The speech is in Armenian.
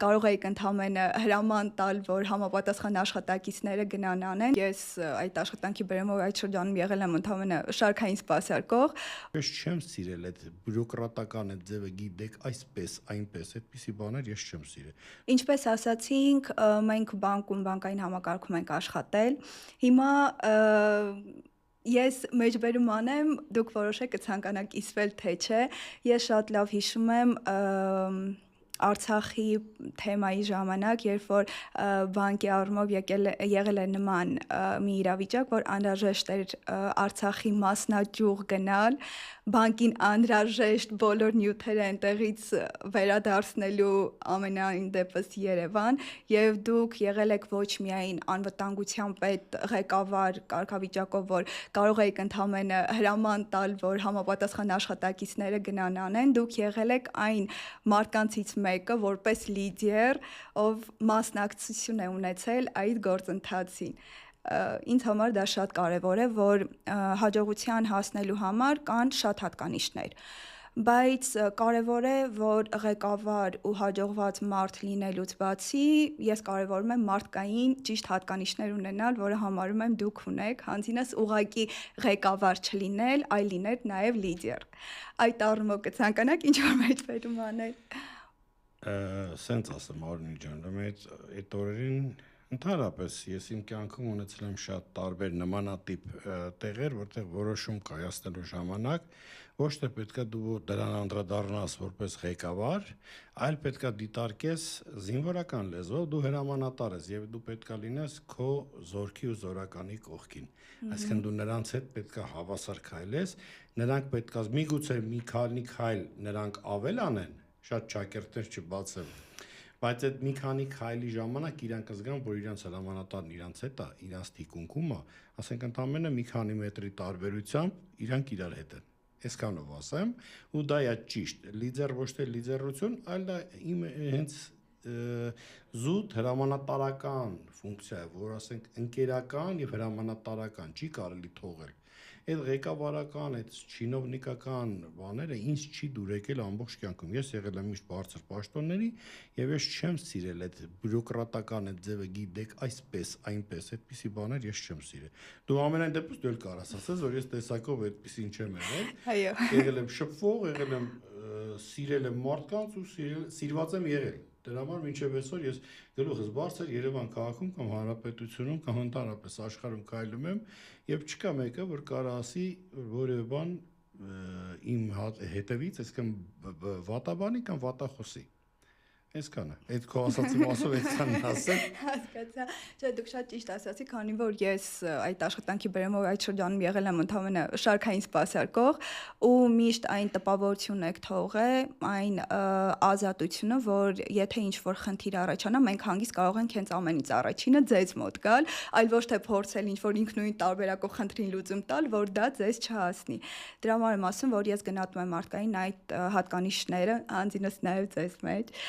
կարող էիք ընդհանրապես հրաման տալ, որ համապատասխան աշխատակիցները գնան անեն։ Ես այդ աշխատանքի բերումով այդ շրջանում եղել եմ ընդհանրապես շարքային սպասարկող։ Ես չեմ սիրել այդ բյուրոկրատական այդ ձևը, գիտեք, այսպես, այնպես, այդպիսի բաներ ես չեմ սիրել։ Ինչպես ասացինք, մենք բանկային համակարգում ենք աշխատել։ Հիմա ես մեջբերում անեմ, դուք որոշեք կցանկանաք կիսվել թե չէ։ Ես շատ լավ հիշում եմ Արցախի թեմայի ժամանակ, երբ որ բանկի առումով եղել է նման մի իրավիճակ, որ անհրաժեշտ էր Արցախի մասնաճյուղ գնալ, բանկին անհրաժեշտ բոլոր նյութերը այնտեղից վերադարձնելու ամենայն դեպս Երևան, եւ դուք եղել եք ոչ միայն անվտանգության պետ ղեկավար կարգավիճակով, որ կարող էիք ընդհանրապես հրաման տալ, որ համապատասխան աշխատակիցները գնան անեն, դուք եղել եք այն մարդկանցից մեկը, որպես լիդեր, ով մասնակցություն է ունեցել այդ գործընթացին։ Ինձ համար դա շատ կարևոր է, որ հաջողության հասնելու համար կան շատ հատկանիշներ, բայց կարևոր է, որ ղեկավար ու հաջողված մարդ լինելուց բացի ես կարևորում եմ մարդկային ճիշտ հատկանիշներ ունենալ, որը համարում եմ դուք ունեք, հանձինս ուղղակի ղեկավար չլինել, այլ լինել նաև լիդեր։ Այդ առումով կցանկանաք ինչ-որ մեջբերում անել։ Սենց ասեմ, Արմին ջան, այդ օրերին ընդհանրապես ես իմ կյանքում ունեցել եմ շատ տարբեր նմանատիպ տեղեր, որտեղ որոշում կայացնելու ժամանակ ոչ թե պետքա դու դրան անդրադառնաս որպես ղեկավար, այլ պետքա դիտարկես զինվորական լեզվով դու հրամանատար ես եւ դու պետքա լինես քո զորքի ու զորականի կողքին։ Այսինքն դու նրանց հետ պետքա հավասար քայլես, նրանք պետքա միգուցե մի քայլ նրանք ավել անեն, շատ ճակերտներ չբացեմ, բայց այդ մի քանի քայլի ժամանակ իրանք զգան, որ իրանց հրամանատարն իրանց հետ է, իրանց թիկունքում է, ասենք ընդամենը մի քանի մետրի տարբերությամբ իրանք իրար հետ են։ Այսքանով ասեմ, ու դա է ճիշտ, լիդեր ոչ թե լիդերություն, այլ դա իմ հենց զուտ հրամանատարական ֆունկցիա է, որ ասենք ընկերական եւ հրամանատարական չի կարելի թողել։ Այդ ղեկավարական, այդ չինովնիկական բաները ինձ չի դուր եկել ամբողջ կյանքում։ Ես եղել եմ միշտ բարձր պաշտոնների եւ ես չեմ սիրել այդ բյուրոկրատական այդ ձևը, գիտեք, այսպես, այնպես, այդպիսի բաներ ես չեմ սիրել։ Դու ամենայն դեպս դու էլ կարաս ասես, որ ես տեսակով այդպիսին չեմ եղել։ Այո։ Եղել եմ շփվող, եղել եմ սիրել եմ մարդկանց ու սիրված եմ եղել։ Դրա համար մինչև այսօր ես գլուխս բարձր Երևան քաղաքում կամ հանրապետությունում կամ ընդհանրապես աշխարհում քայլում եմ եւ չկա մեկը, որ կարա ասի որևէ բան իմ հետևից, այսինքն վատաբանի կամ վատախոսի։ Այսքանը։ Այդ քո ասացի մասով այդքանն ասեմ։ Հասկացա։ Չէ, դուք շատ ճիշտ ասացիք, քանի որ ես այդ աշխատանքի բերումով այդ շրջանում եղել եմ ընդհանրապես շարքային սպասարկող ու միշտ այն տպավորությունն եք թողել, այն ազատությունը, որ եթե ինչ-որ խնդիր առաջանա, մենք հանգիստ կարող ենք հենց ամենից առաջինը ձեզ մոտ գալ, այլ ոչ թե փորձել ինչ-որ ինքնուրույն տարբերակով խնդրին լուծում տալ, որ դա ձեզ չհասնի։ Դրա համար եմ ասում, որ ես գնահատում եմ մարդկային այդ հատկանիշները, անձինս նաև ձեզ մեջ։